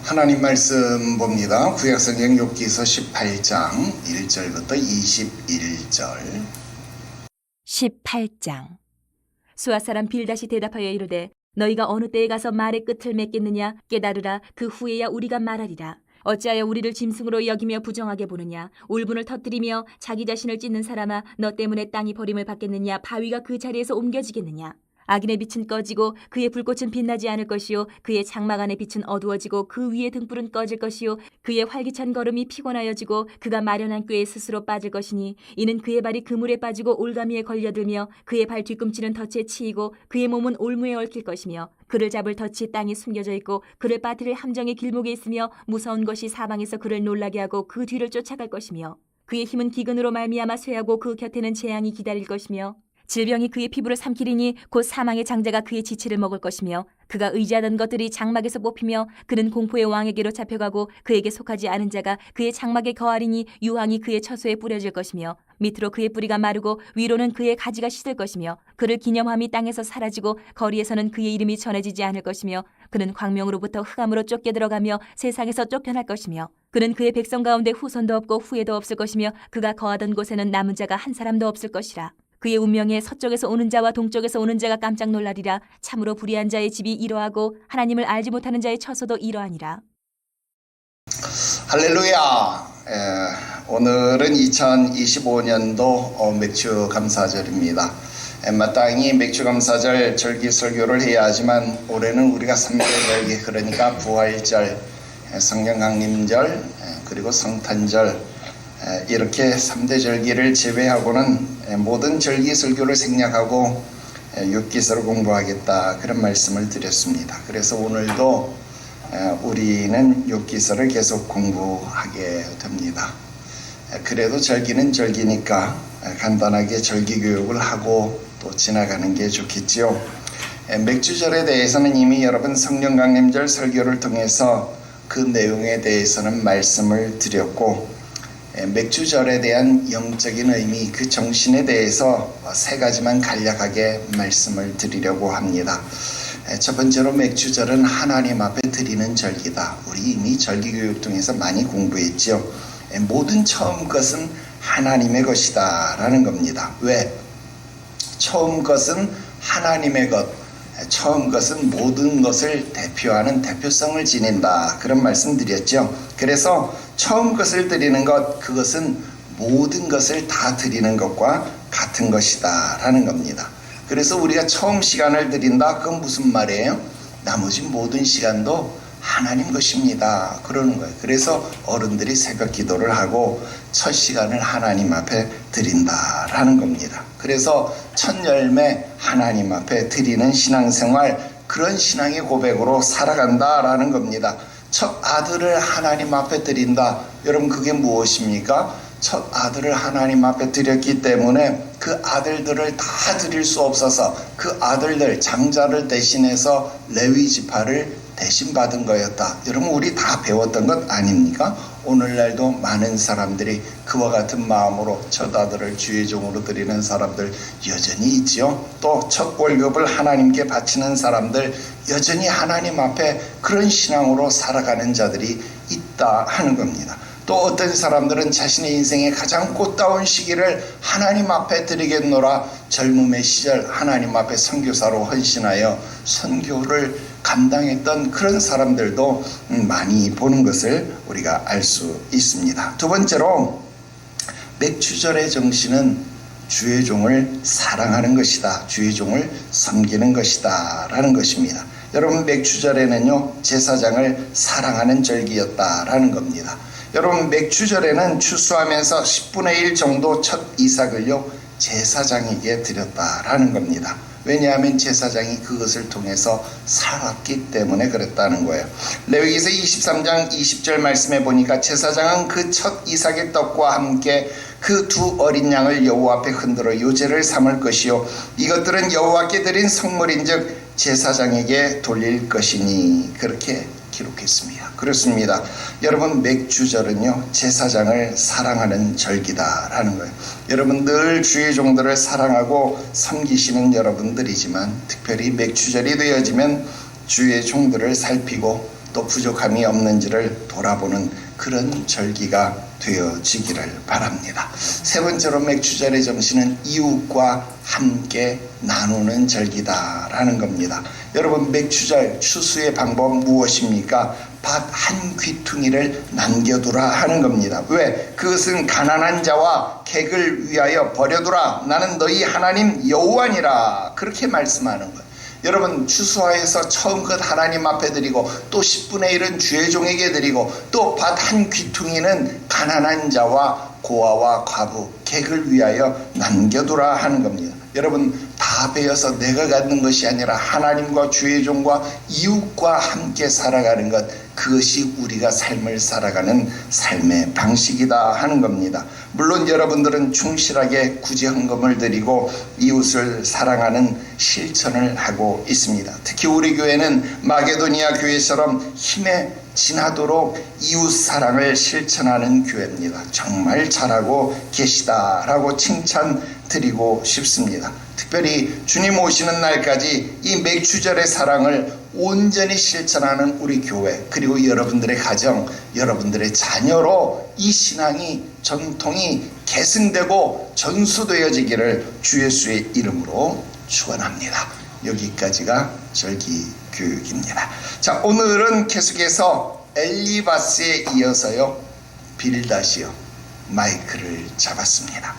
하나님 말씀 봅니다. 구약성경 욥기서 18장 1절부터 21절. 18장. 수아 사람 빌닷이 대답하여 이르되 너희가 어느 때에 가서 말의 끝을 맺겠느냐? 깨달으라. 그 후에야 우리가 말하리라. 어찌하여 우리를 짐승으로 여기며 부정하게 보느냐? 울분을 터뜨리며 자기 자신을 찢는 사람아, 너 때문에 땅이 버림을 받겠느냐? 바위가 그 자리에서 옮겨지겠느냐? 악인의 빛은 꺼지고 그의 불꽃은 빛나지 않을 것이요, 그의 장막 안의 빛은 어두워지고 그 위의 등불은 꺼질 것이요, 그의 활기찬 걸음이 피곤하여지고 그가 마련한 꾀에 스스로 빠질 것이니, 이는 그의 발이 그물에 빠지고 올가미에 걸려들며 그의 발 뒤꿈치는 덫에 치이고 그의 몸은 올무에 얽힐 것이며, 그를 잡을 덫이 땅에 숨겨져 있고 그를 빠뜨릴 함정의 길목에 있으며, 무서운 것이 사방에서 그를 놀라게 하고 그 뒤를 쫓아갈 것이며, 그의 힘은 기근으로 말미암아 쇠하고 그 곁에는 재앙이 기다릴 것이며, 질병이 그의 피부를 삼키리니 곧 사망의 장자가 그의 지체를 먹을 것이며, 그가 의지하던 것들이 장막에서 뽑히며 그는 공포의 왕에게로 잡혀가고 그에게 속하지 않은 자가 그의 장막에 거하리니 유황이 그의 처소에 뿌려질 것이며, 밑으로 그의 뿌리가 마르고 위로는 그의 가지가 시들 것이며, 그를 기념함이 땅에서 사라지고 거리에서는 그의 이름이 전해지지 않을 것이며, 그는 광명으로부터 흑암으로 쫓겨 들어가며 세상에서 쫓겨날 것이며, 그는 그의 백성 가운데 후손도 없고 후예도 없을 것이며, 그가 거하던 곳에는 남은 자가 한 사람도 없을 것이라. 그의 운명에 서쪽에서 오는 자와 동쪽에서 오는 자가 깜짝 놀라리라. 참으로 불의한 자의 집이 이러하고 하나님을 알지 못하는 자의 처소도 이러하니라. 할렐루야. 오늘은 2025년도 맥주 감사절입니다. 마땅히 맥주 감사절 절기 설교를 해야 하지만 올해는 우리가 3대 절기, 그러니까 부활절, 성령 강림절, 그리고 성탄절, 이렇게 3대 절기를 제외하고는 모든 절기 설교를 생략하고 욥기서를 공부하겠다, 그런 말씀을 드렸습니다. 그래서 오늘도 우리는 욥기서를 계속 공부하게 됩니다. 그래도 절기는 절기니까 간단하게 절기 교육을 하고 또 지나가는 게 좋겠지요. 맥주절에 대해서는 이미 여러분 성령 강림절 설교를 통해서 그 내용에 대해서는 말씀을 드렸고, 맥주절에 대한 영적인 의미, 그 정신에 대해서 세 가지만 간략하게 말씀을 드리려고 합니다. 첫 번째로 맥주절은 하나님 앞에 드리는 절기다. 우리 이미 절기 교육 통해서 많이 공부했죠. 모든 처음 것은 하나님의 것이다 라는 겁니다. 왜? 처음 것은 하나님의 것, 처음 것은 모든 것을 대표하는 대표성을 지닌다, 그런 말씀 드렸죠. 그래서 처음 것을 드리는 것, 그것은 모든 것을 다 드리는 것과 같은 것이다 라는 겁니다. 그래서 우리가 처음 시간을 드린다, 그건 무슨 말이에요? 나머지 모든 시간도 하나님 것입니다 그러는 거예요. 그래서 어른들이 새벽 기도를 하고 첫 시간을 하나님 앞에 드린다 라는 겁니다. 그래서 첫 열매 하나님 앞에 드리는 신앙생활, 그런 신앙의 고백으로 살아간다 라는 겁니다. 첫 아들을 하나님 앞에 드린다. 여러분, 그게 무엇입니까? 첫 아들을 하나님 앞에 드렸기 때문에 그 아들들을 다 드릴 수 없어서 그 아들들, 장자를 대신해서 레위 지파를 대신 받은 거였다. 여러분, 우리 다 배웠던 것 아닙니까? 오늘날도 많은 사람들이 그와 같은 마음으로 첫 아들을 주의 종으로 드리는 사람들 여전히 있지요. 또 첫 월급을 하나님께 바치는 사람들 여전히 하나님 앞에 그런 신앙으로 살아가는 자들이 있다 하는 겁니다. 또 어떤 사람들은 자신의 인생의 가장 꽃다운 시기를 하나님 앞에 드리겠노라, 젊음의 시절 하나님 앞에 선교사로 헌신하여 선교를 감당했던 그런 사람들도 많이 보는 것을 우리가 알 수 있습니다. 두 번째로, 맥주절의 정신은 주의 종을 사랑하는 것이다, 주의 종을 섬기는 것이다 라는 것입니다. 여러분, 맥주절에는요, 제사장을 사랑하는 절기였다라는 겁니다. 여러분, 맥주절에는 추수하면서 10분의 1 정도 첫 이삭을요 제사장에게 드렸다라는 겁니다. 왜냐하면 제사장이 그것을 통해서 살았기 때문에 그랬다는 거예요. 레위기서 23장 20절 말씀에 보니까 제사장은 그 첫 이삭의 떡과 함께 그 두 어린 양을 여호와 앞에 흔들어 요제를 삼을 것이요, 이것들은 여호와께 드린 성물인즉 제사장에게 돌릴 것이니, 그렇게 기록했습니다. 그렇습니다. 여러분, 맥주절은요, 제사장을 사랑하는 절기다라는 거예요. 여러분, 늘 주의 종들을 사랑하고 섬기시는 여러분들이지만 특별히 맥주절이 되어지면 주의 종들을 살피고 또 부족함이 없는지를 돌아보는 그런 절기가 되어지기를 바랍니다. 세 번째로 맥주절의 정신은 이웃과 함께 나누는 절기다라는 겁니다. 여러분, 맥주절 추수의 방법 무엇입니까? 밭 한 귀퉁이를 남겨두라 하는 겁니다. 왜? 그것은 가난한 자와 객을 위하여 버려두라. 나는 너희 하나님 여호와니라. 그렇게 말씀하는 거예요. 여러분, 추수하여서 처음껏 하나님 앞에 드리고 또 10분의 1은 주의 종에게 드리고 또 밭 한 귀퉁이는 가난한 자와 고아와 과부, 객을 위하여 남겨두라 하는 겁니다. 여러분, 다 베어서 내가 갖는 것이 아니라 하나님과 주의 종과 이웃과 함께 살아가는 것, 그것이 우리가 삶을 살아가는 삶의 방식이다 하는 겁니다. 물론 여러분들은 충실하게 구제헌금을 드리고 이웃을 사랑하는 실천을 하고 있습니다. 특히 우리 교회는 마게도니아 교회처럼 힘에 지나도록 이웃 사랑을 실천하는 교회입니다. 정말 잘하고 계시다라고 칭찬드리고 싶습니다. 특별히 주님 오시는 날까지 이 맥주절의 사랑을 온전히 실천하는 우리 교회, 그리고 여러분들의 가정, 여러분들의 자녀로 이 신앙이, 전통이 계승되고 전수되어지기를 주 예수의 이름으로 축원합니다. 여기까지가 절기 교육입니다. 자, 오늘은 계속해서 엘리바스에 이어서요, 빌닷이요, 마이크를 잡았습니다.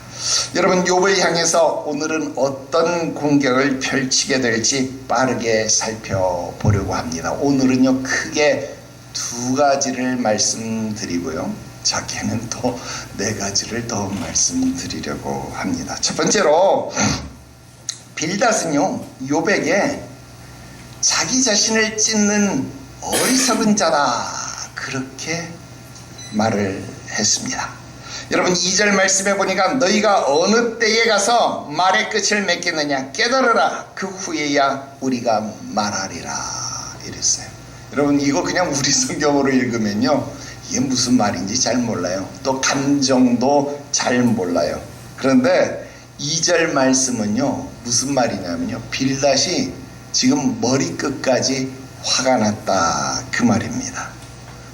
여러분, 욥을 향해서 오늘은 어떤 공격을 펼치게 될지 빠르게 살펴보려고 합니다. 오늘은요, 크게 두 가지를 말씀드리고요, 작게는 또 네 가지를 더 말씀드리려고 합니다. 첫 번째로, 빌닷은요, 욥에게 자기 자신을 찢는 어리석은 자다, 그렇게 말을 했습니다. 여러분, 2절 말씀해 보니까 너희가 어느 때에 가서 말의 끝을 맺겠느냐, 깨달으라. 그 후에야 우리가 말하리라, 이랬어요. 여러분, 이거 그냥 우리 성경으로 읽으면요, 이게 무슨 말인지 잘 몰라요. 또 감정도 잘 몰라요. 그런데 2절 말씀은요, 무슨 말이냐면요, 빌닷이 지금 머리끝까지 화가 났다, 그 말입니다.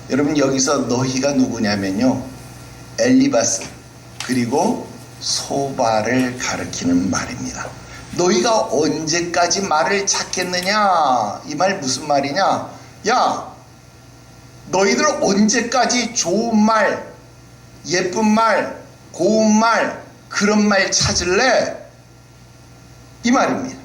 여러분, 여기서 너희가 누구냐면요, 엘리바스 그리고 소바를 가리키는 말입니다. 너희가 언제까지 말을 찾겠느냐, 이 말 무슨 말이냐, 야, 너희들 언제까지 좋은 말, 예쁜 말, 고운 말, 그런 말 찾을래? 이 말입니다.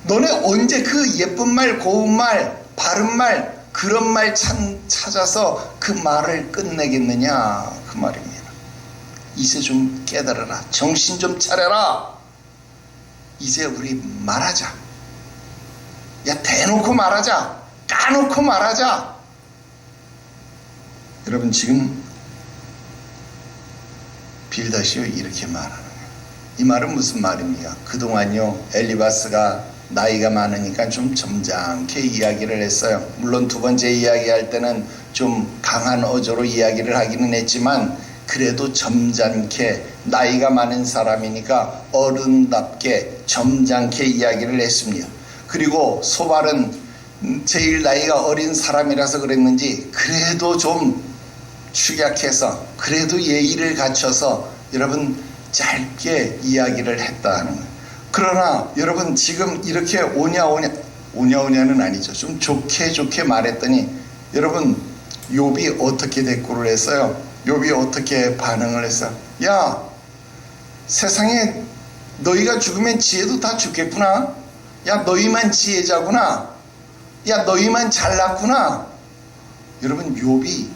너네 언제 그 예쁜 말, 고운 말, 바른 말, 그런 말 찾아서 그 말을 끝내겠느냐, 그 말입니다. 이제 좀 깨달아라. 정신 좀 차려라. 이제 우리 말하자. 야, 대놓고 말하자. 까놓고 말하자. 여러분, 지금 빌닷이요, 이렇게 말하는 거예요. 이 말은 무슨 말입니까? 그동안요, 엘리바스가 나이가 많으니까 좀 점잖게 이야기를 했어요. 물론 두 번째 이야기할 때는 좀 강한 어조로 이야기를 하기는 했지만 그래도 점잖게, 나이가 많은 사람이니까 어른답게 점잖게 이야기를 했습니다. 그리고 소발은 제일 나이가 어린 사람이라서 그랬는지 그래도 좀 축약해서, 그래도 예의를 갖춰서 여러분 짧게 이야기를 했다는 거예요. 그러나 여러분, 지금 이렇게 오냐오냐는 아니죠. 좀 좋게 말했더니 여러분, 욥이 어떻게 대꾸를 했어요? 욥이 어떻게 반응을 했어요? 야, 세상에 너희가 죽으면 지혜도 다 죽겠구나. 야, 너희만 지혜자구나. 야, 너희만 잘났구나. 여러분, 욥이,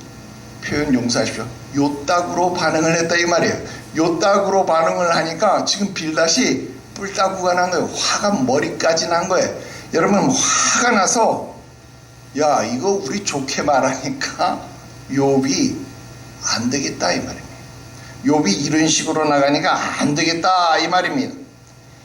표현 용서하십시오, 요따구로 반응을 했다, 이 말이에요. 요따구로 반응을 하니까 지금 빌닷이 뿔따구가 난 거예요. 화가 머리까지 난 거예요. 여러분, 화가 나서, 야, 이거 우리 좋게 말하니까 욥이 안 되겠다, 이 말입니다. 욥이 이런 식으로 나가니까 안 되겠다, 이 말입니다.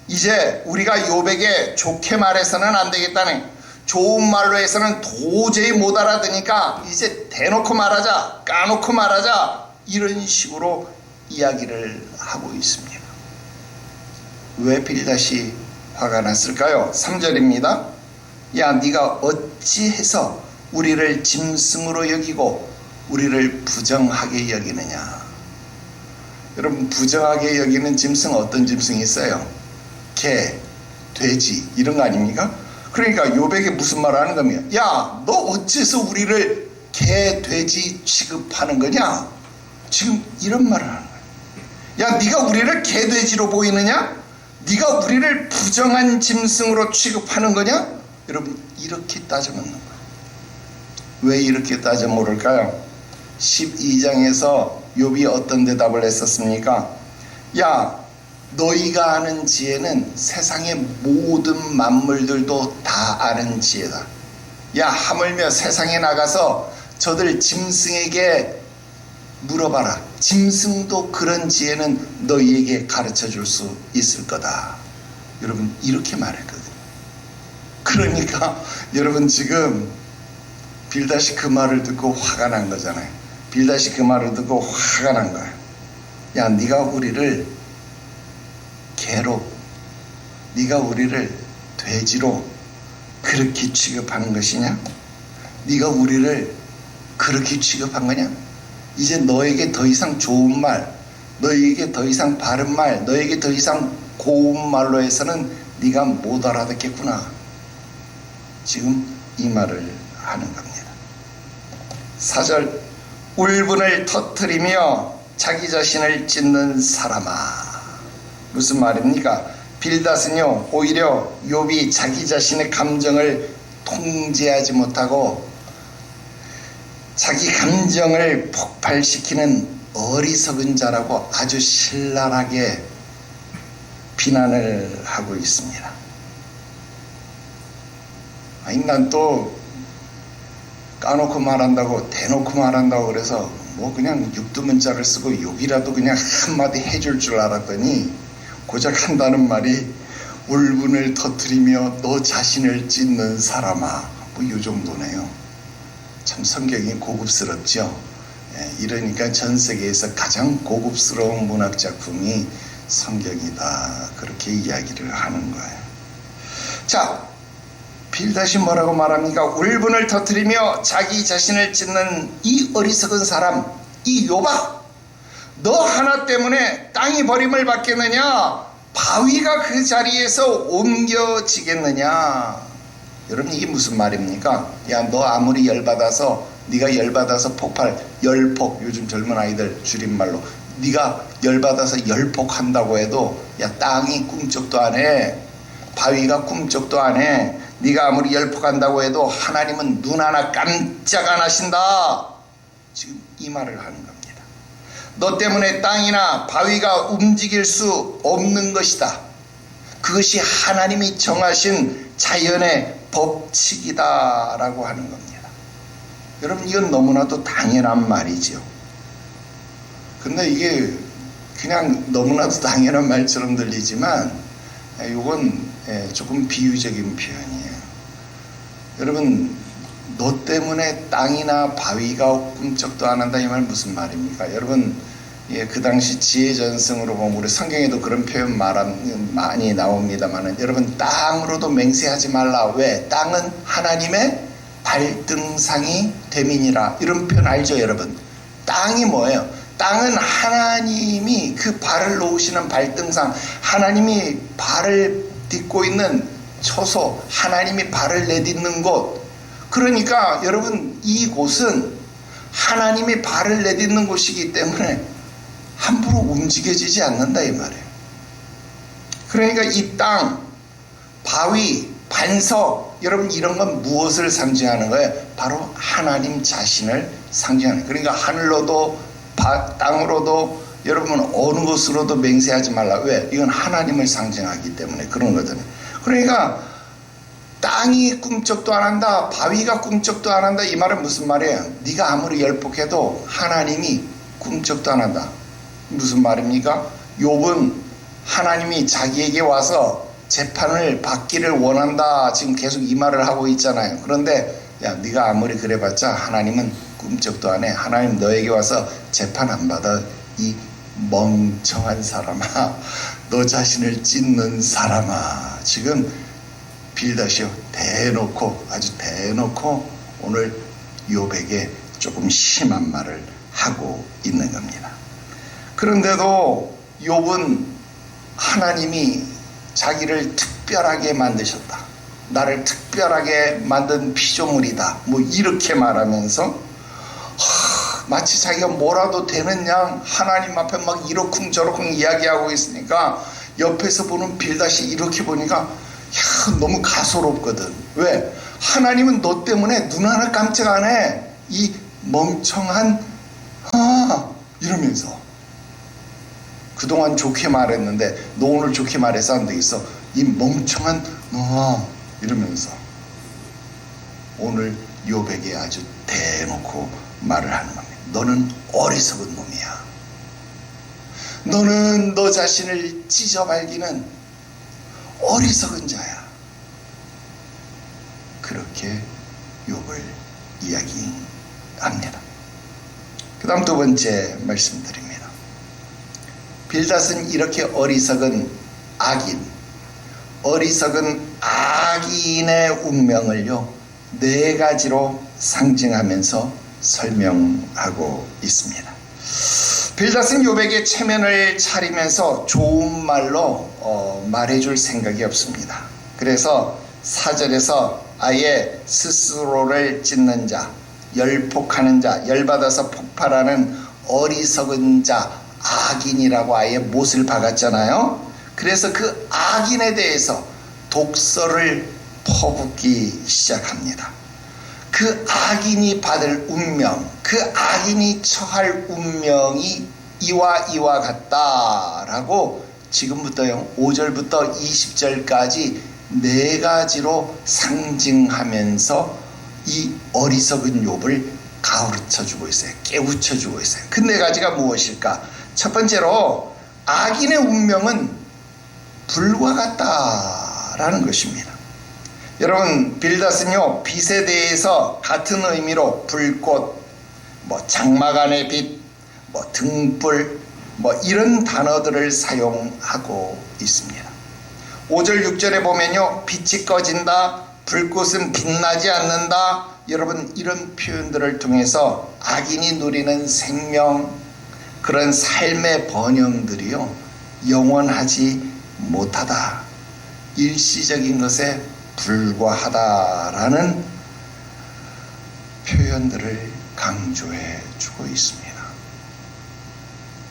이제 우리가 욥에게 좋게 말해서는 안 되겠다는, 좋은 말로 해서는 도저히 못 알아듣으니까 이제 대놓고 말하자, 까놓고 말하자, 이런 식으로 이야기를 하고 있습니다. 왜 빌닷이 화가 났을까요? 3절입니다. 야, 네가 어찌해서 우리를 짐승으로 여기고 우리를 부정하게 여기느냐. 여러분, 부정하게 여기는 짐승, 어떤 짐승이 있어요? 개, 돼지, 이런 거 아닙니까? 그러니까 욥에게 무슨 말을 하는 겁니까? 야, 너 어째서 우리를 개, 돼지 취급하는 거냐? 지금 이런 말을 하는 거야. 야, 네가 우리를 개, 돼지로 보이느냐? 네가 우리를 부정한 짐승으로 취급하는 거냐? 여러분, 이렇게 따져 묻는 거예요. 왜 이렇게 따져 물을까요? 12장에서 욥이 어떤 대답을 했었습니까? 야, 너희가 아는 지혜는 세상의 모든 만물들도 다 아는 지혜다. 야, 하물며 세상에 나가서 저들 짐승에게 물어봐라. 짐승도 그런 지혜는 너희에게 가르쳐 줄 수 있을 거다. 여러분, 이렇게 말했거든요. 그러니까 여러분, 지금 빌닷이 그 말을 듣고 화가 난 거잖아요. 빌닷이 그 말을 듣고 화가 난 거예요. 야, 네가 우리를 개로, 네가 우리를 돼지로 그렇게 취급하는 것이냐? 네가 우리를 그렇게 취급한 거냐? 이제 너에게 더 이상 좋은 말, 너에게 더 이상 바른 말, 너에게 더 이상 고운 말로 해서는 네가 못 알아듣겠구나. 지금 이 말을 하는 겁니다. 4절, 울분을 터뜨리며 자기 자신을 찢는 사람아. 무슨 말입니까? 빌닷은요, 오히려 욥이 자기 자신의 감정을 통제하지 못하고 자기 감정을 폭발시키는 어리석은 자라고 아주 신랄하게 비난을 하고 있습니다. 아니, 난 또 까놓고 말한다고, 대놓고 말한다고 그래서 뭐 그냥 육두문자를 쓰고 욕이라도 그냥 한마디 해줄 줄 알았더니 고작 한다는 말이 울분을 터뜨리며 너 자신을 찢는 사람아. 뭐 이 정도네요. 참 성경이 고급스럽죠. 이러니까 전 세계에서 가장 고급스러운 문학작품이 성경이다. 그렇게 이야기를 하는 거예요. 자, 빌닷이 뭐라고 말합니까? 울분을 터뜨리며 자기 자신을 찢는 이 어리석은 사람, 이 욥아, 너 하나 때문에 땅이 버림을 받겠느냐? 바위가 그 자리에서 옮겨지겠느냐? 여러분, 이게 무슨 말입니까? 야, 너 아무리 열받아서, 네가 열받아서 폭발, 열폭, 요즘 젊은 아이들 줄임말로, 네가 열받아서 열폭한다고 해도 야, 땅이 꿈쩍도 안 해. 바위가 꿈쩍도 안 해. 네가 아무리 열폭한다고 해도 하나님은 눈 하나 깜짝 안 하신다. 지금 이 말을 하는 겁니다. 너 때문에 땅이나 바위가 움직일 수 없는 것이다. 그것이 하나님이 정하신 자연의 법칙이다 라고 하는 겁니다. 여러분, 이건 너무나도 당연한 말이죠. 근데 이게 그냥 너무나도 당연한 말처럼 들리지만 이건 조금 비유적인 표현이에요. 여러분, 너 때문에 땅이나 바위가 꿈쩍도 안 한다, 이 말 무슨 말입니까? 여러분, 그 당시 지혜전승으로 보면 우리 성경에도 그런 표현 많이 나옵니다만, 여러분, 땅으로도 맹세하지 말라. 왜? 땅은 하나님의 발등상이 됨이니라. 이런 표현 알죠, 여러분? 땅이 뭐예요? 땅은 하나님이 그 발을 놓으시는 발등상, 하나님이 발을 딛고 있는 처소, 하나님이 발을 내딛는 곳. 그러니까 여러분, 이곳은 하나님이 발을 내딛는 곳이기 때문에 함부로 움직여지지 않는다, 이 말이에요. 그러니까 이 땅, 바위, 반석, 여러분, 이런 건 무엇을 상징하는 거예요? 바로 하나님 자신을 상징하는 거예요. 그러니까 하늘로도 땅으로도 여러분 어느 곳으로도 맹세하지 말라. 왜? 이건 하나님을 상징하기 때문에 그런 거잖아요. 그러니까 땅이 꿈쩍도 안 한다, 바위가 꿈쩍도 안 한다, 이 말은 무슨 말이에요? 네가 아무리 열폭해도 하나님이 꿈쩍도 안 한다. 무슨 말입니까? 욥은 하나님이 자기에게 와서 재판을 받기를 원한다. 지금 계속 이 말을 하고 있잖아요. 그런데 야, 네가 아무리 그래봤자 하나님은 꿈쩍도 안 해. 하나님 너에게 와서 재판 안 받아. 이 멍청한 사람아, 너 자신을 찢는 사람아. 지금 빌닷이요, 대놓고, 아주 대놓고 오늘 욥에게 조금 심한 말을 하고 있는 겁니다. 그런데도 욥은 하나님이 자기를 특별하게 만드셨다, 나를 특별하게 만든 피조물이다, 뭐 이렇게 말하면서 마치 자기가 뭐라도 되는 양 하나님 앞에 막 이러쿵저러쿵 이야기하고 있으니까 옆에서 보는 빌닷이 이렇게 보니까 야, 너무 가소롭거든. 왜? 하나님은 너 때문에 눈 하나 깜짝 안 해. 이 멍청한 이러면서 그동안 좋게 말했는데 너 오늘 좋게 말해서 안 되겠어. 이 멍청한 이러면서 오늘 욥에게 아주 대놓고 말을 하는 겁니다. 너는 어리석은 놈이야. 너는 너 자신을 찢어발기는 어리석은 자야. 그렇게 욥을 이야기합니다. 그 다음 두 번째 말씀드립니다. 빌닷은 이렇게 어리석은 악인의 운명을요, 네 가지로 상징하면서 설명하고 있습니다. 빌닷은 욥에게 체면을 차리면서 좋은 말로 말해줄 생각이 없습니다. 그래서 4절에서 아예 스스로를 찢는 자, 열폭하는 자, 열받아서 폭발하는 어리석은 자, 악인이라고 아예 못을 박았잖아요. 그래서 그 악인에 대해서 독설을 퍼붓기 시작합니다. 그 악인이 받을 운명, 그 악인이 처할 운명이 이와 같다라고 지금부터요 5절부터 20절까지 네 가지로 상징하면서 이 어리석은 욥을 가르쳐주고 있어요. 깨우쳐주고 있어요. 그 네 가지가 무엇일까? 첫 번째로 악인의 운명은 불과 같다라는 것입니다. 여러분, 빌닷은요 빛에 대해서 같은 의미로 불꽃, 장막 안의 빛, 등불, 이런 단어들을 사용하고 있습니다. 5절 6절에 보면요 빛이 꺼진다, 불꽃은 빛나지 않는다. 여러분, 이런 표현들을 통해서 악인이 누리는 생명, 그런 삶의 번영들이요 영원하지 못하다, 일시적인 것에 불과하다라는 표현들을 강조해 주고 있습니다.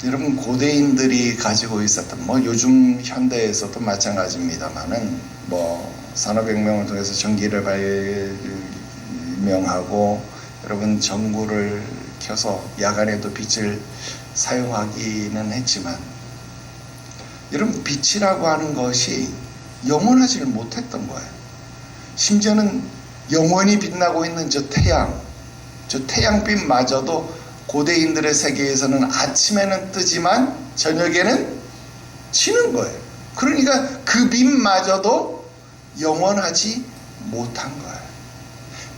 여러분, 고대인들이 가지고 있었던 요즘 현대에서도 마찬가지입니다만은 산업혁명을 통해서 전기를 발명하고 여러분 전구를 켜서 야간에도 빛을 사용하기는 했지만 여러분, 빛이라고 하는 것이 영원하지를 못했던 거예요. 심지어는 영원히 빛나고 있는 저 태양빛마저도 고대인들의 세계에서는 아침에는 뜨지만 저녁에는 지는 거예요. 그러니까 그 빛마저도 영원하지 못한 거예요.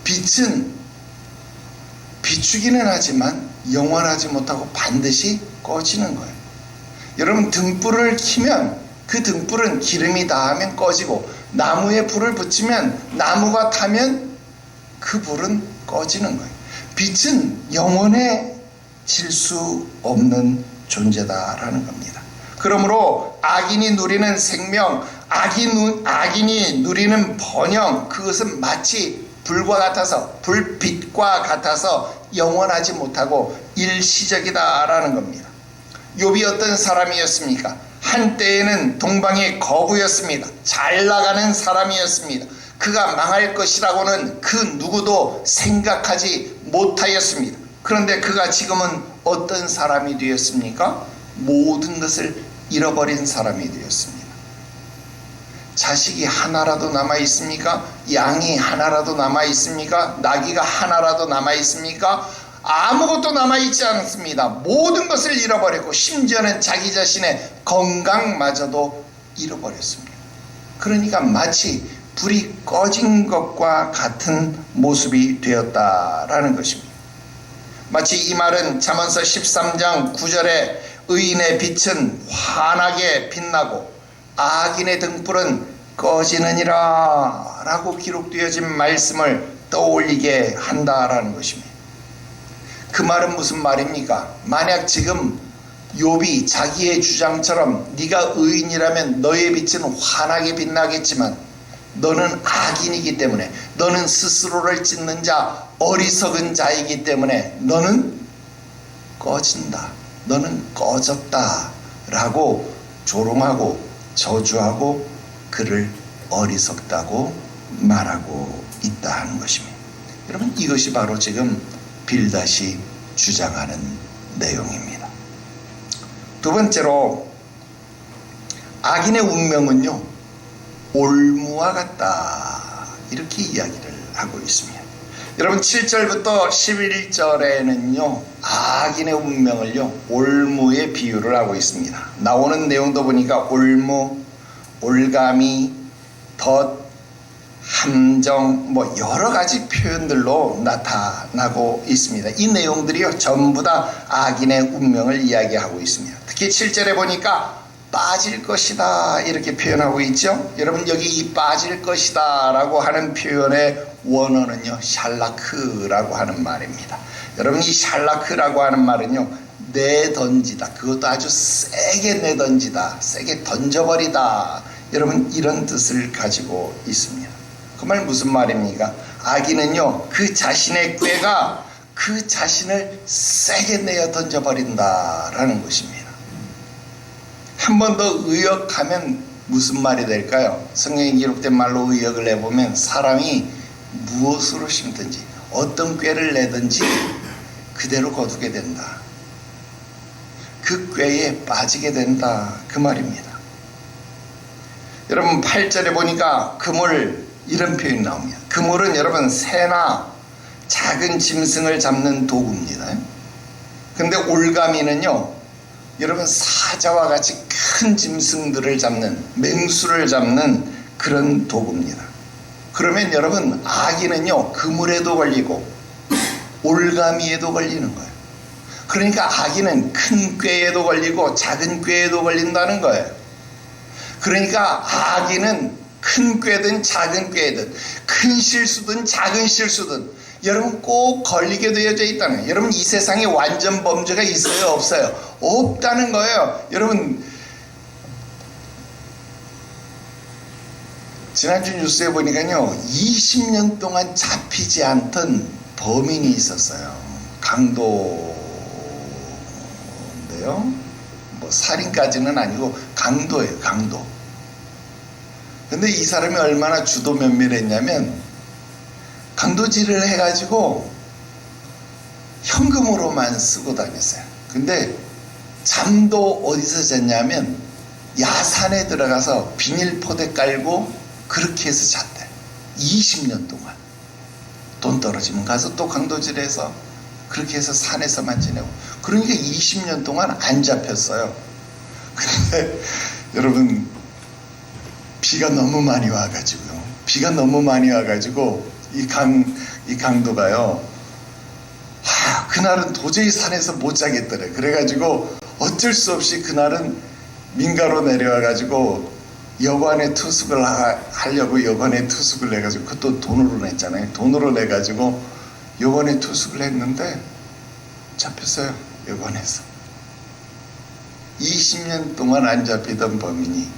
빛은 비추기는 하지만 영원하지 못하고 반드시 꺼지는 거예요. 여러분, 등불을 켜면 그 등불은 기름이 닿으면 꺼지고, 나무에 불을 붙이면 나무가 타면 그 불은 꺼지는 거예요. 빛은 영원해질 수 없는 존재다라는 겁니다. 그러므로 악인이 누리는 생명, 악인이 누리는 번영, 그것은 마치 불과 같아서, 불빛과 같아서 영원하지 못하고 일시적이다라는 겁니다. 욥이 어떤 사람이었습니까? 한때에는 동방의 거부였습니다. 잘 나가는 사람이었습니다. 그가 망할 것이라고는 그 누구도 생각하지 못하였습니다. 그런데 그가 지금은 어떤 사람이 되었습니까? 모든 것을 잃어버린 사람이 되었습니다. 자식이 하나라도 남아있습니까? 양이 하나라도 남아있습니까? 나귀가 하나라도 남아있습니까? 아무것도 남아있지 않습니다. 모든 것을 잃어버렸고 심지어는 자기 자신의 건강마저도 잃어버렸습니다. 그러니까 마치 불이 꺼진 것과 같은 모습이 되었다라는 것입니다. 마치 이 말은 잠언서 13장 9절에 의인의 빛은 환하게 빛나고 악인의 등불은 꺼지느니라 라고 기록되어진 말씀을 떠올리게 한다라는 것입니다. 그 말은 무슨 말입니까? 만약 지금 욥이 자기의 주장처럼 네가 의인이라면 너의 빛은 환하게 빛나겠지만 너는 악인이기 때문에, 너는 스스로를 찢는 자, 어리석은 자이기 때문에 너는 꺼진다, 너는 꺼졌다 라고 조롱하고 저주하고 그를 어리석다고 말하고 있다 하는 것입니다. 여러분, 이것이 바로 지금 빌닷이 주장하는 내용입니다. 두 번째로, 악인의 운명은요 올무와 같다 이렇게 이야기를 하고 있습니다. 여러분, 7절부터 11절에는요 악인의 운명을요 올무에 비유를 하고 있습니다. 나오는 내용도 보니까 올무, 올가미, 덫, 함정, 여러 가지 표현들로 나타나고 있습니다. 이 내용들이요 전부 다 악인의 운명을 이야기하고 있습니다. 특히 7절에 보니까 빠질 것이다 이렇게 표현하고 있죠. 여러분, 여기 이 빠질 것이다 라고 하는 표현의 원어는요 샬라크라고 하는 말입니다. 여러분, 이 샬라크라고 하는 말은요 내던지다, 그것도 아주 세게 내던지다, 세게 던져버리다, 여러분 이런 뜻을 가지고 있습니다. 그 말 무슨 말입니까? 악인은요 그 자신의 꾀가 그 자신을 세게 내어 던져버린다라는 것입니다. 한 번 더 의역하면 무슨 말이 될까요? 성경에 기록된 말로 의역을 해보면 사람이 무엇으로 심든지 어떤 꾀를 내든지 그대로 거두게 된다, 그 꾀에 빠지게 된다, 그 말입니다. 여러분, 8절에 보니까 그물, 이런 표현이 나옵니다. 그물은 여러분 새나 작은 짐승을 잡는 도구입니다. 근데 올가미는요 여러분 사자와 같이 큰 짐승들을 잡는, 맹수를 잡는 그런 도구입니다. 그러면 여러분, 악인은요 그물에도 걸리고 올가미에도 걸리는 거예요. 그러니까 악인은 큰 꾀에도 걸리고 작은 꾀에도 걸린다는 거예요. 그러니까 악인은 큰 꾀든 작은 꾀든, 큰 실수든 작은 실수든 여러분 꼭 걸리게 되어져 있다는 거예요. 여러분, 이 세상에 완전 범죄가 있어요, 없어요? 없다는 거예요. 여러분, 지난주 뉴스에 보니까요 20년 동안 잡히지 않던 범인이 있었어요. 강도인데요, 살인까지는 아니고 강도예요, 강도. 근데 이 사람이 얼마나 주도 면밀했냐면 강도질을 해가지고 현금으로만 쓰고 다녔어요. 근데 잠도 어디서 잤냐면 야산에 들어가서 비닐포대 깔고 그렇게 해서 잤대. 20년 동안. 돈 떨어지면 가서 또 강도질해서 그렇게 해서 산에서만 지내고, 그러니까 20년 동안 안 잡혔어요. 근데 여러분, 비가 너무 많이 와가지고 이 강도가요 그날은 도저히 산에서 못 자겠더래. 그래가지고 어쩔 수 없이 그날은 민가로 내려와가지고 여관에 투숙을 하려고 여관에 투숙을 해가지고, 그것도 돈으로 냈잖아요. 돈으로 내가지고 여관에 투숙을 했는데 잡혔어요. 여관에서 20년 동안 안 잡히던 범인이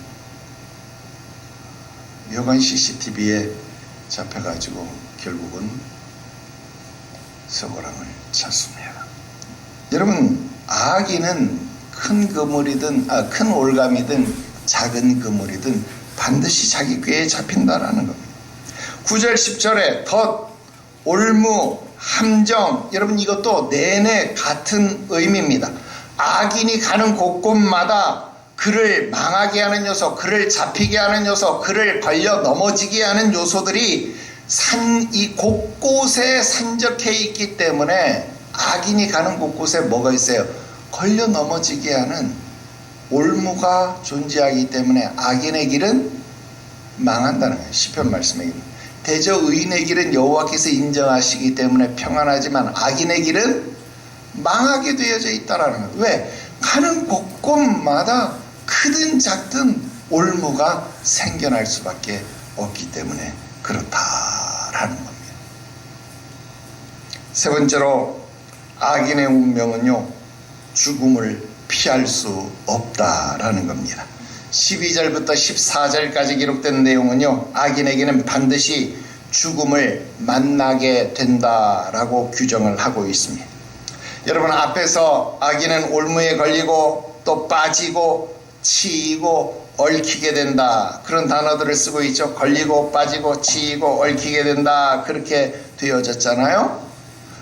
여관 CCTV에 잡혀가지고 결국은 서고랑을 쳤습니다. 여러분, 악인은 큰 그물이든 큰 올감이든 작은 그물이든 반드시 자기 꾀에 잡힌다라는 겁니다. 9절 10절에 덫, 올무, 함정, 여러분 이것도 내내 같은 의미입니다. 악인이 가는 곳곳마다 그를 망하게 하는 요소, 그를 잡히게 하는 요소, 그를 걸려 넘어지게 하는 요소들이 이 곳곳에 산적해 있기 때문에 악인이 가는 곳곳에 뭐가 있어요? 걸려 넘어지게 하는 올무가 존재하기 때문에 악인의 길은 망한다는 거예요. 시편 말씀에 대저 의인의 길은 여호와께서 인정하시기 때문에 평안하지만 악인의 길은 망하게 되어져 있다라는 거예요. 왜? 가는 곳곳마다 크든 작든 올무가 생겨날 수밖에 없기 때문에 그렇다라는 겁니다. 세 번째로 악인의 운명은요, 죽음을 피할 수 없다라는 겁니다. 12절부터 14절까지 기록된 내용은요, 악인에게는 반드시 죽음을 만나게 된다라고 규정을 하고 있습니다. 여러분, 앞에서 악인은 올무에 걸리고 또 빠지고 치이고 얽히게 된다, 그런 단어들을 쓰고 있죠. 걸리고 빠지고 치이고 얽히게 된다, 그렇게 되어졌잖아요.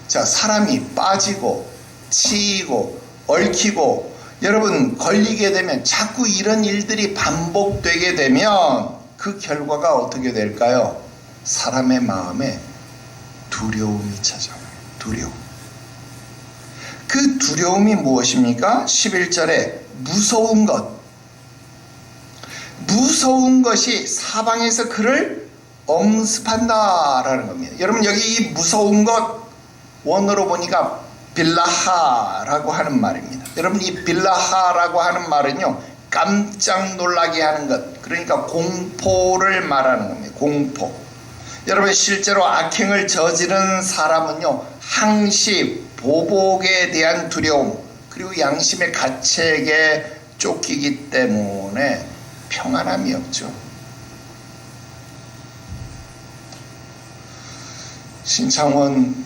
자, 사람이 빠지고 치이고 얽히고, 여러분, 걸리게 되면, 자꾸 이런 일들이 반복되게 되면 그 결과가 어떻게 될까요? 사람의 마음에 두려움이 찾아와요. 두려움. 그 두려움이 무엇입니까? 11절에 무서운 것. 무서운 것이 사방에서 그를 엄습한다라는 겁니다. 여러분, 여기 이 무서운 것, 원어로 보니까 빌라하라고 하는 말입니다. 여러분, 이 빌라하라고 하는 말은요, 깜짝 놀라게 하는 것, 그러니까 공포를 말하는 겁니다. 공포. 여러분, 실제로 악행을 저지른 사람은요, 항시 보복에 대한 두려움, 그리고 양심의 가책에 쫓기기 때문에 평안함이 없죠. 신창원,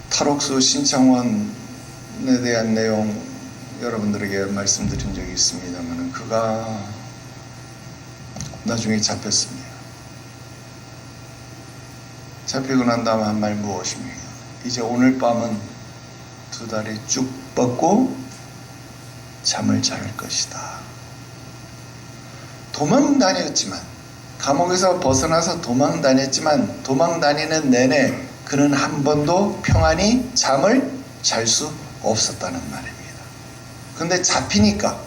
탈옥수 신창원에 대한 내용 여러분들에게 말씀드린 적이 있습니다만, 그가 나중에 잡혔습니다. 잡히고 난 다음에 한 말 무엇입니까? 이제 오늘 밤은 두 다리 쭉 뻗고 잠을 잘 것이다. 도망 다녔지만, 감옥에서 벗어나서 도망 다녔지만, 도망 다니는 내내 그는 한 번도 평안히 잠을 잘 수 없었다는 말입니다. 그런데 잡히니까,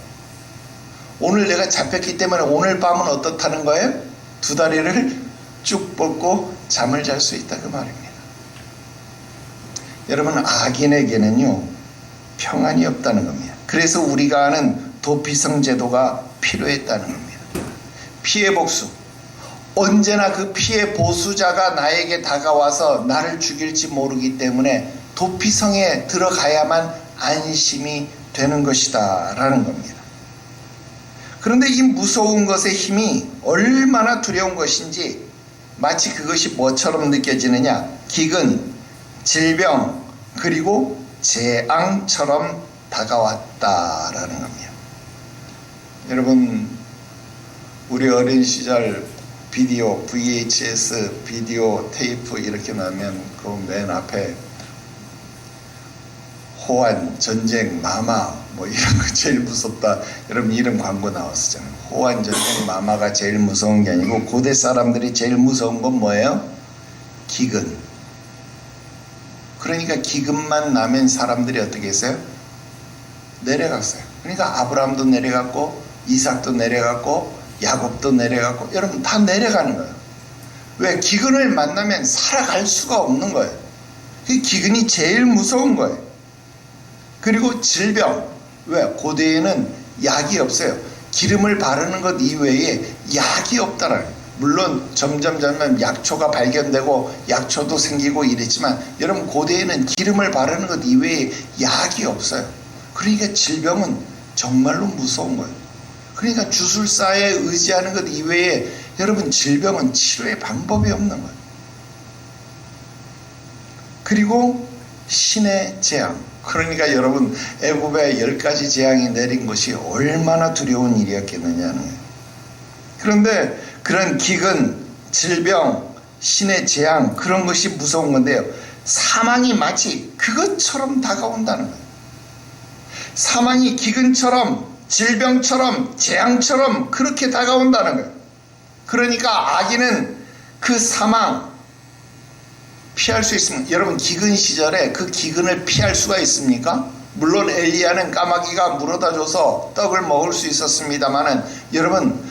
오늘 내가 잡혔기 때문에 오늘 밤은 어떻다는 거예요? 두 다리를 쭉 뻗고 잠을 잘 수 있다, 그 말입니다. 여러분, 악인에게는요, 평안이 없다는 겁니다. 그래서 우리가 아는 도피성 제도가 필요했다는 겁니다. 피해 복수. 언제나 그 피해 보수자가 나에게 다가와서 나를 죽일지 모르기 때문에 도피성에 들어가야만 안심이 되는 것이다 라는 겁니다. 그런데 이 무서운 것의 힘이 얼마나 두려운 것인지 마치 그것이 뭐처럼 느껴지느냐? 기근, 질병, 그리고 재앙처럼 다가왔다라는 겁니다. 여러분, 우리 어린 시절 비디오, VHS 비디오 테이프 이렇게 나면 그 맨 앞에 호환, 전쟁, 마마 뭐 이런 거 제일 무섭다, 여러분 이런 광고 나왔었잖아요. 호환, 전쟁, 마마가 제일 무서운 게 아니고 고대 사람들이 제일 무서운 건 뭐예요? 기근. 그러니까 기근만 나면 사람들이 어떻게 했어요? 내려갔어요. 그러니까 아브라함도 내려갔고 이삭도 내려갔고 야곱도 내려갔고, 여러분 다 내려가는 거예요. 왜? 기근을 만나면 살아갈 수가 없는 거예요. 그 기근이 제일 무서운 거예요. 그리고 질병. 왜? 고대에는 약이 없어요. 기름을 바르는 것 이외에 약이 없다는 거예요. 물론 점점 약초가 발견되고 약초도 생기고 이랬지만, 여러분 고대에는 기름을 바르는 것 이외에 약이 없어요. 그러니까 질병은 정말로 무서운 거예요. 그러니까 주술사에 의지하는 것 이외에 여러분 질병은 치료의 방법이 없는 거예요. 그리고 신의 재앙. 그러니까 여러분 애굽에 10가지 재앙이 내린 것이 얼마나 두려운 일이었겠느냐는 거예요. 그런데 그런 기근, 질병, 신의 재앙, 그런 것이 무서운 건데요, 사망이 마치 그것처럼 다가온다는 거예요. 사망이 기근처럼, 질병처럼, 재앙처럼 그렇게 다가온다는 거예요. 그러니까 악인은 그 사망 피할 수 있습니다. 여러분 기근 시절에 그 기근을 피할 수가 있습니까? 물론 엘리야는 까마귀가 물어다 줘서 떡을 먹을 수 있었습니다만은, 여러분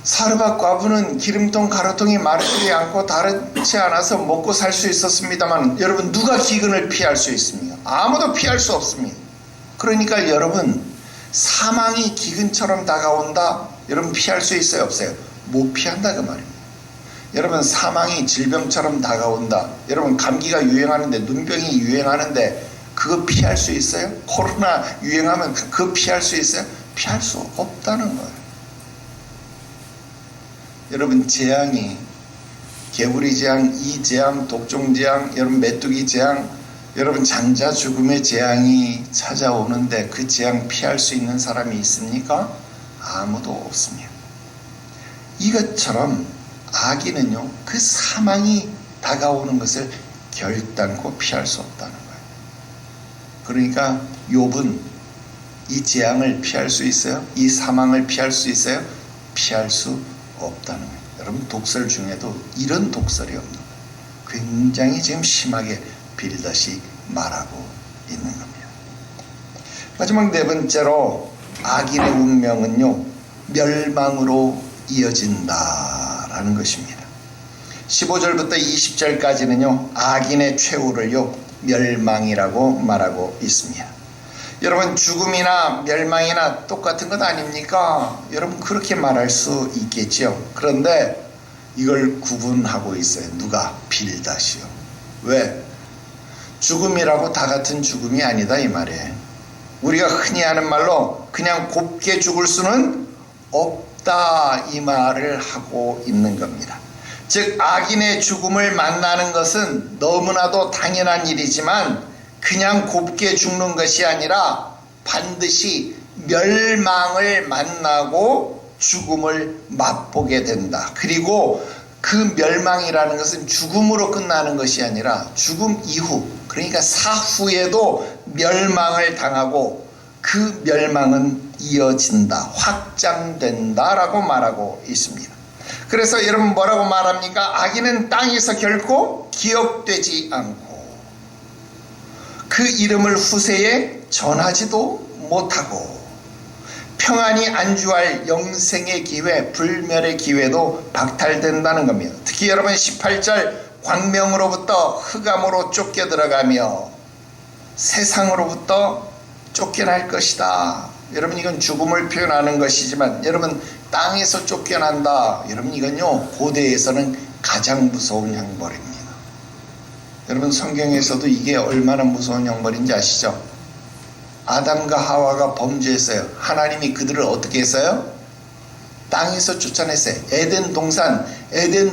사르밧 과부는 기름통 가루통이 마르지 않고 다르지 않아서 먹고 살 수 있었습니다만 여러분 누가 기근을 피할 수 있습니까? 아무도 피할 수 없습니다. 그러니까 여러분 사망이 기근처럼 다가온다. 여러분 피할 수 있어요? 없어요? 못 피한다 그 말입니다. 여러분 사망이 질병처럼 다가온다. 여러분 감기가 유행하는데 눈병이 유행하는데 그거 피할 수 있어요? 코로나 유행하면 그거 피할 수 있어요? 피할 수 없다는 거예요. 여러분 재앙이 개구리 재앙, 이 재앙, 독종 재앙, 여러분 메뚜기 재앙, 여러분 장자 죽음의 재앙이 찾아오는데 그 재앙 피할 수 있는 사람이 있습니까? 아무도 없습니다. 이것처럼 악인은요 그 사망이 다가오는 것을 결단코 피할 수 없다는 거예요. 그러니까 욥은 이 재앙을 피할 수 있어요? 이 사망을 피할 수 있어요? 피할 수 없다는 거예요. 여러분 독설 중에도 이런 독설이 없는 거예요. 굉장히 지금 심하게 빌닷이 말하고 있는 겁니다. 마지막 네 번째로 악인의 운명은요 멸망으로 이어진다라는 것입니다. 15절부터 20절까지는요 악인의 최후를요 멸망이라고 말하고 있습니다. 여러분 죽음이나 멸망이나 똑같은 것 아닙니까? 여러분 그렇게 말할 수 있겠지요. 그런데 이걸 구분하고 있어요. 누가? 빌닷이요. 왜? 죽음이라고 다 같은 죽음이 아니다 이 말이에요. 우리가 흔히 하는 말로 그냥 곱게 죽을 수는 없다 이 말을 하고 있는 겁니다. 즉 악인의 죽음을 만나는 것은 너무나도 당연한 일이지만 그냥 곱게 죽는 것이 아니라 반드시 멸망을 만나고 죽음을 맛보게 된다. 그리고 그 멸망이라는 것은 죽음으로 끝나는 것이 아니라 죽음 이후, 그러니까 사후에도 멸망을 당하고 그 멸망은 이어진다, 확장된다라고 말하고 있습니다. 그래서 여러분 뭐라고 말합니까? 악인은 땅에서 결코 기억되지 않고 그 이름을 후세에 전하지도 못하고 평안히 안주할 영생의 기회, 불멸의 기회도 박탈된다는 겁니다. 특히 여러분 18절 광명으로부터 흑암으로 쫓겨 들어가며 세상으로부터 쫓겨날 것이다. 여러분 이건 죽음을 표현하는 것이지만 여러분 땅에서 쫓겨난다. 여러분 이건요 고대에서는 가장 무서운 형벌입니다. 여러분 성경에서도 이게 얼마나 무서운 형벌인지 아시죠? 아담과 하와가 범죄했어요. 하나님이 그들을 어떻게 했어요? 땅에서 쫓아냈어요. 에덴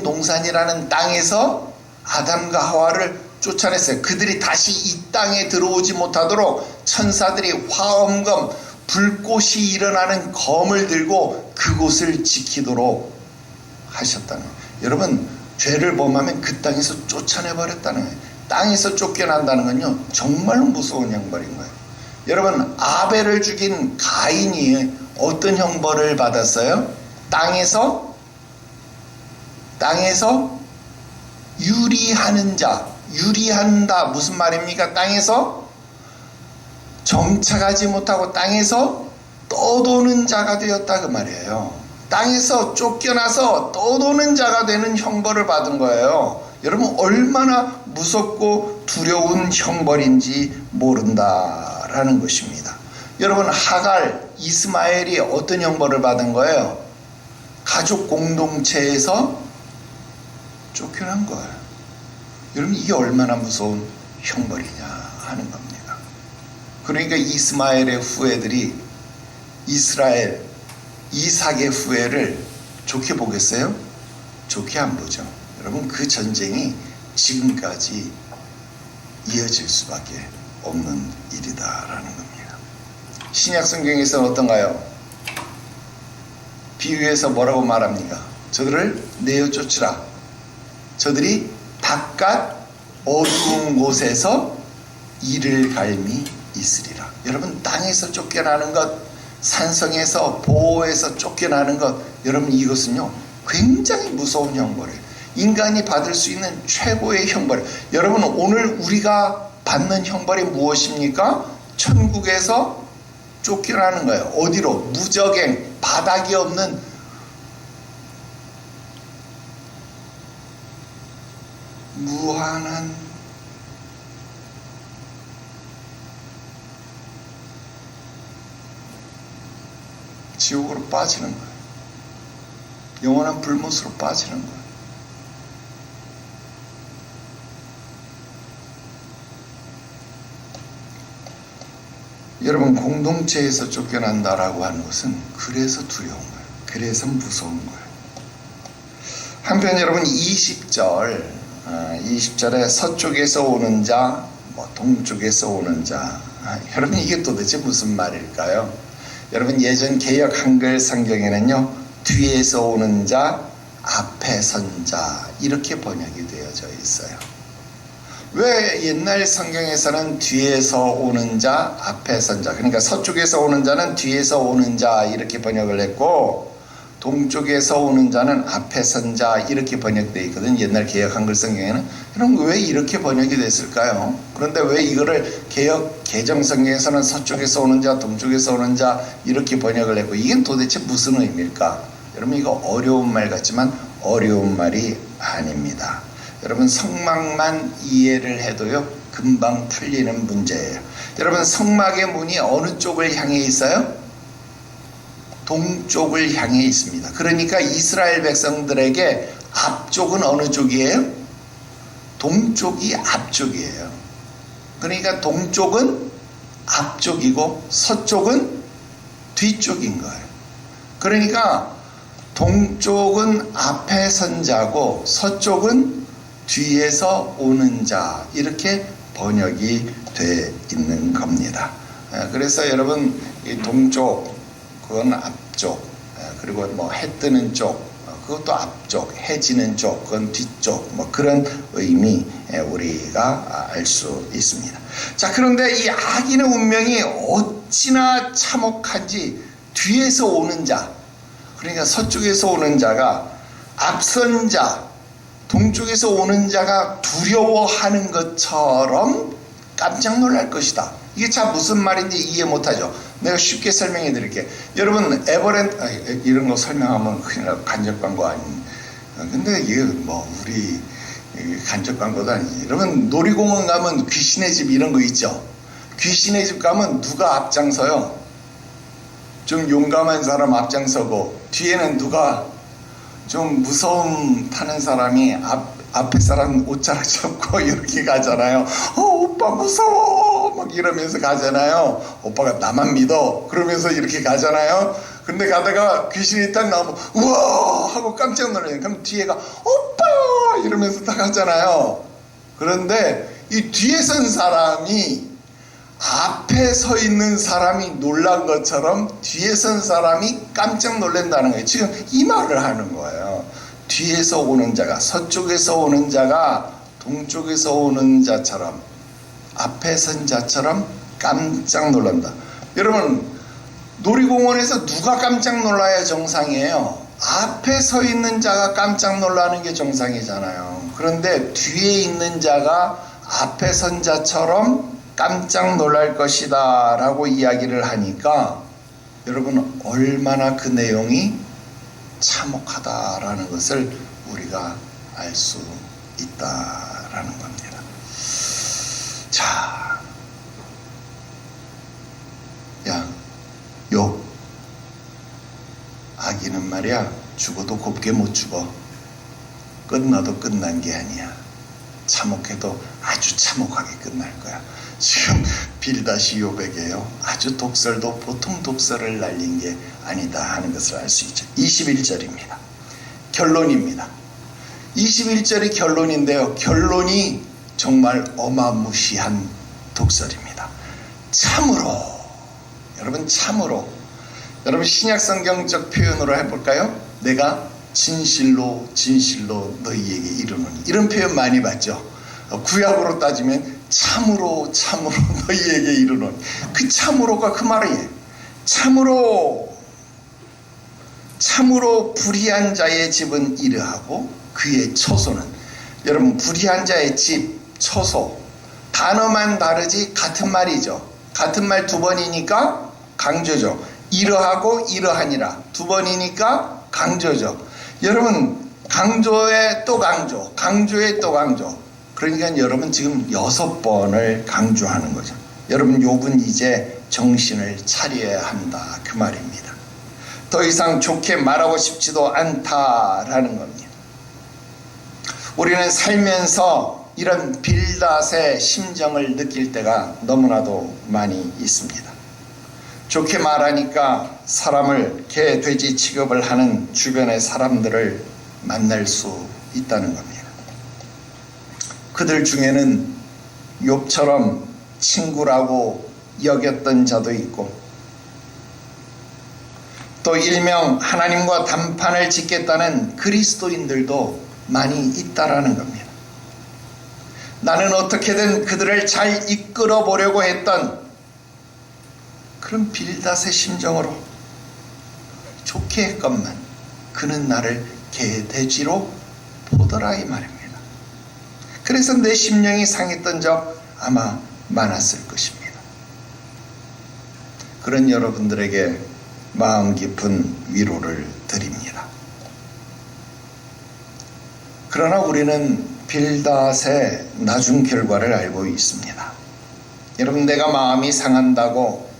동산이라는 땅에서 아담과 하와를 쫓아냈어요. 그들이 다시 이 땅에 들어오지 못하도록 천사들이 화엄검, 불꽃이 일어나는 검을 들고 그곳을 지키도록 하셨다는 거예요. 여러분 죄를 범하면 그 땅에서 쫓아내버렸다는 거예요. 땅에서 쫓겨난다는 건요 정말로 무서운 형벌인 거예요. 여러분 아벨을 죽인 가인이 어떤 형벌을 받았어요? 땅에서 유리하는 자, 유리한다 무슨 말입니까? 땅에서 정착하지 못하고 땅에서 떠도는 자가 되었다 그 말이에요. 땅에서 쫓겨나서 떠도는 자가 되는 형벌을 받은 거예요. 여러분 얼마나 무섭고 두려운 형벌인지 모른다라는 것입니다. 여러분 하갈, 이스마엘이 어떤 형벌을 받은 거예요? 가족 공동체에서 쫓겨난 거예요. 여러분 이게 얼마나 무서운 형벌이냐 하는 겁니다. 그러니까 이스마엘의 후예들이 이스라엘, 이삭의 후예를 좋게 보겠어요? 좋게 안 보죠. 여러분 그 전쟁이 지금까지 이어질 수밖에 없는 일이다라는 겁니다. 신약 성경에서는 어떤가요? 비유해서 뭐라고 말합니까? 저들을 내어 쫓으라. 저들이 바깥 어두운 곳에서 이를 갈미 있으리라. 여러분 땅에서 쫓겨나는 것, 산성에서 보호에서 쫓겨나는 것, 여러분 이것은요 굉장히 무서운 형벌이에요. 인간이 받을 수 있는 최고의 형벌. 여러분 오늘 우리가 받는 형벌이 무엇입니까? 천국에서 쫓겨나는 거예요. 어디로? 무적행, 바닥이 없는 무한한 지옥으로 빠지는 거예요. 영원한 불못으로 빠지는 거예요. 여러분, 공동체에서 쫓겨난다라고 하는 것은 그래서 두려운 거예요. 그래서 무서운 거예요. 한편 여러분 20절에 서쪽에서 오는 자, 동쪽에서 오는 자, 여러분 이게 도대체 무슨 말일까요? 여러분 예전 개역 한글 성경에는요, 뒤에서 오는 자, 앞에 선 자 이렇게 번역이 되어져 있어요. 왜 옛날 성경에서는 뒤에서 오는 자, 앞에 선 자, 그러니까 서쪽에서 오는 자는 뒤에서 오는 자 이렇게 번역을 했고, 동쪽에서 오는 자는 앞에 선 자 이렇게 번역되어 있거든요. 옛날 개역 한글 성경에는. 그럼 왜 이렇게 번역이 됐을까요? 그런데 왜 이거를 개역 개정 성경에서는 서쪽에서 오는 자, 동쪽에서 오는 자 이렇게 번역을 했고, 이게 도대체 무슨 의미일까? 여러분 이거 어려운 말 같지만 어려운 말이 아닙니다. 여러분 성막만 이해를 해도요 금방 풀리는 문제예요. 여러분 성막의 문이 어느 쪽을 향해 있어요? 동쪽을 향해 있습니다. 그러니까 이스라엘 백성들에게 앞쪽은 어느 쪽이에요? 동쪽이 앞쪽이에요. 그러니까 동쪽은 앞쪽이고 서쪽은 뒤쪽인 거예요. 그러니까 동쪽은 앞에 선 자고 서쪽은 뒤에서 오는 자 이렇게 번역이 돼 있는 겁니다. 그래서 여러분 이 동쪽 그건 앞쪽, 그리고 해 뜨는 쪽 그것도 앞쪽, 해 지는 쪽 그건 뒤쪽, 그런 의미 우리가 알 수 있습니다. 자, 그런데 이 악인의 운명이 어찌나 참혹한지 뒤에서 오는 자, 그러니까 서쪽에서 오는 자가 앞선 자, 동쪽에서 오는 자가 두려워하는 것처럼 깜짝 놀랄 것이다. 이게 참 무슨 말인지 이해 못하죠. 내가 쉽게 설명해 드릴게요. 여러분 에버랜드 이런 거 설명하면 그냥 간접 광고 아닌. 근데 이게 우리 간접 광고도 아니지. 여러분 놀이공원 가면 귀신의 집 이런 거 있죠. 귀신의 집 가면 누가 앞장서요? 좀 용감한 사람 앞장서고 뒤에는 누가 좀 무서움 타는 사람이 앞에 사람 옷자락 잡고 이렇게 가잖아요. 오빠 무서워 막 이러면서 가잖아요. 오빠가 나만 믿어 그러면서 이렇게 가잖아요. 근데 가다가 귀신이 딱 나오면 우와 하고 깜짝 놀라요. 그럼 뒤에가 오빠 이러면서 딱 가잖아요. 그런데 이 뒤에 선 사람이 앞에 서 있는 사람이 놀란 것처럼 뒤에 선 사람이 깜짝 놀란다는 거예요. 지금 이 말을 하는 거예요. 뒤에서 오는 자가, 서쪽에서 오는 자가 동쪽에서 오는 자처럼, 앞에 선 자처럼 깜짝 놀란다. 여러분 놀이공원에서 누가 깜짝 놀라야 정상이에요? 앞에 서 있는 자가 깜짝 놀라는 게 정상이잖아요. 그런데 뒤에 있는 자가 앞에 선 자처럼 깜짝 놀랄 것이다 라고 이야기를 하니까 여러분 얼마나 그 내용이 참혹하다라는 것을 우리가 알 수 있다라는 겁니다. 자, 욥 악인은 말이야 죽어도 곱게 못 죽어. 끝나도 끝난 게 아니야. 참혹해도 아주 참혹하게 끝날 거야. 지금 빌다시 욥에게요 아주 독설도 보통 독설을 날린 게 아니다 하는 것을 알 수 있죠. 21절입니다. 결론입니다. 21절이 결론인데요. 결론이 정말 어마무시한 독설입니다. 참으로, 여러분 참으로, 여러분 신약성경적 표현으로 해볼까요? 내가 진실로 진실로 너희에게 이르노니, 이런 표현 많이 봤죠. 구약으로 따지면 참으로 참으로 너희에게 이르노니, 그 참으로가 그 말이에요. 참으로 불의한 자의 집은 이르하고 그의 처소는, 여러분 불의한 자의 집, 처소 단어만 다르지 같은 말이죠. 같은 말 두 번이니까 강조죠. 이러하고 이러하니라 두 번이니까 강조죠. 여러분 강조에 또 강조, 강조에 또 강조. 그러니까 여러분 지금 6번을 강조하는 거죠. 여러분 욥은 이제 정신을 차려야 한다 그 말입니다. 더 이상 좋게 말하고 싶지도 않다라는 겁니다. 우리는 살면서 이런 빌닷의 심정을 느낄 때가 너무나도 많이 있습니다. 좋게 말하니까 사람을 개, 돼지 취급을 하는 주변의 사람들을 만날 수 있다는 겁니다. 그들 중에는 욥처럼 친구라고 여겼던 자도 있고 또 일명 하나님과 단판을 짓겠다는 그리스도인들도 많이 있다라는 겁니다. 나는 어떻게든 그들을 잘 이끌어 보려고 했던 그런 빌닷의 심정으로 좋게 했건만 그는 나를 개돼지로 보더라 이 말입니다. 그래서 내 심령이 상했던 적 아마 많았을 것입니다. 그런 여러분들에게 마음 깊은 위로를 드립니다. 그러나 우리는 빌닷의 나중 결과를 알고 있습니다. 여러분, 내가 마음이 상한다고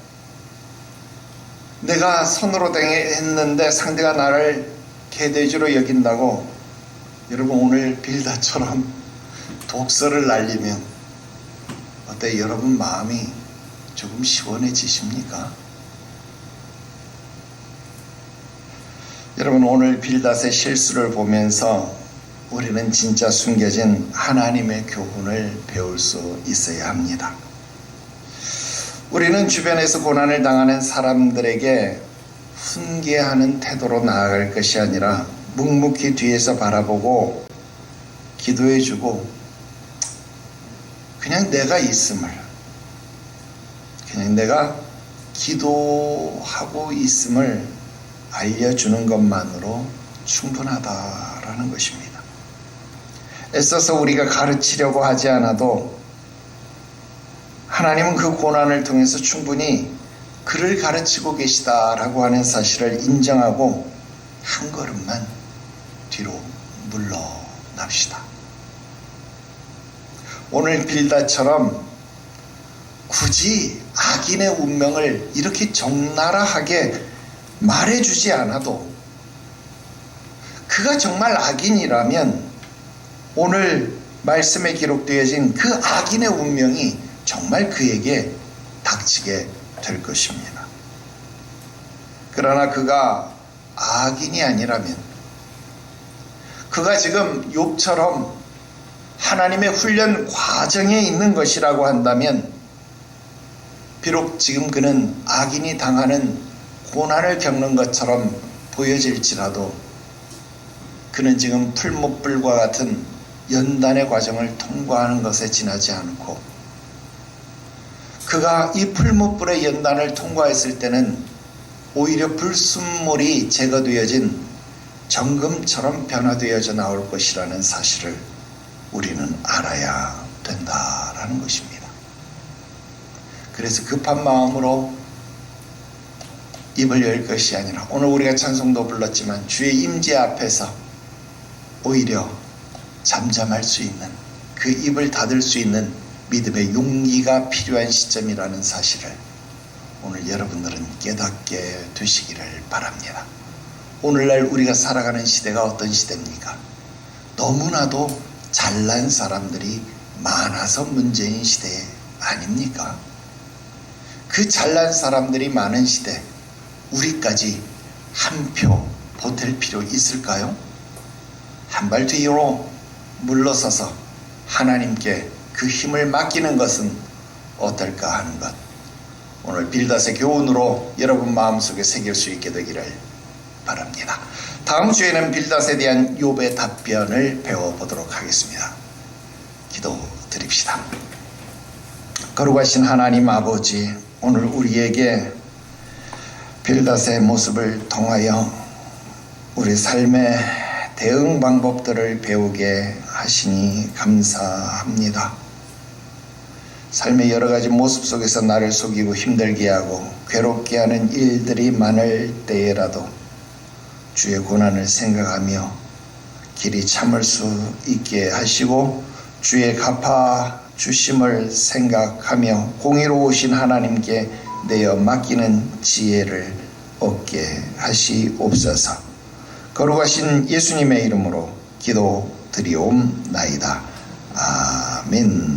내가 선으로 당했는데 상대가 나를 개돼지로 여긴다고 여러분 오늘 빌닷처럼 독서를 날리면 어때? 여러분 마음이 조금 시원해지십니까? 여러분 오늘 빌닷의 실수를 보면서 우리는 진짜 숨겨진 하나님의 교훈을 배울 수 있어야 합니다. 우리는 주변에서 고난을 당하는 사람들에게 훈계하는 태도로 나아갈 것이 아니라 묵묵히 뒤에서 바라보고 기도해주고 그냥 내가 있음을, 그냥 내가 기도하고 있음을 알려주는 것만으로 충분하다라는 것입니다. 애써서 우리가 가르치려고 하지 않아도 하나님은 그 고난을 통해서 충분히 그를 가르치고 계시다라고 하는 사실을 인정하고 한 걸음만 뒤로 물러납시다. 오늘 빌닷처럼 굳이 악인의 운명을 이렇게 적나라하게 말해주지 않아도 그가 정말 악인이라면 오늘 말씀에 기록되어진 그 악인의 운명이 정말 그에게 닥치게 될 것입니다. 그러나 그가 악인이 아니라면, 그가 지금 욥처럼 하나님의 훈련 과정에 있는 것이라고 한다면, 비록 지금 그는 악인이 당하는 고난을 겪는 것처럼 보여질지라도 그는 지금 풀무불과 같은 연단의 과정을 통과하는 것에 지나지 않고, 그가 이 풀무불의 연단을 통과했을 때는 오히려 불순물이 제거되어진 정금처럼 변화되어져 나올 것이라는 사실을 우리는 알아야 된다라는 것입니다. 그래서 급한 마음으로 입을 열 것이 아니라, 오늘 우리가 찬송도 불렀지만 주의 임재 앞에서 오히려 잠잠할 수 있는, 그 입을 닫을 수 있는 믿음의 용기가 필요한 시점이라는 사실을 오늘 여러분들은 깨닫게 되시기를 바랍니다. 오늘날 우리가 살아가는 시대가 어떤 시대입니까? 너무나도 잘난 사람들이 많아서 문제인 시대 아닙니까? 그 잘난 사람들이 많은 시대, 우리까지 한 표 보탤 필요 있을까요? 한 발 뒤로 물러서서 하나님께 그 힘을 맡기는 것은 어떨까 하는 것, 오늘 빌닷의 교훈으로 여러분 마음속에 새길 수 있게 되기를 바랍니다. 다음 주에는 빌닷에 대한 욥의 답변을 배워보도록 하겠습니다. 기도드립시다. 거룩하신 하나님 아버지, 오늘 우리에게 빌닷의 모습을 통하여 우리 삶의 대응 방법들을 배우게 하시니 감사합니다. 삶의 여러 가지 모습 속에서 나를 속이고 힘들게 하고 괴롭게 하는 일들이 많을 때에라도 주의 고난을 생각하며 길이 참을 수 있게 하시고 주의 갚아 주심을 생각하며 공의로우신 하나님께 내어 맡기는 지혜를 얻게 하시옵소서. 거룩하신 예수님의 이름으로 기도드리옵나이다. 아멘.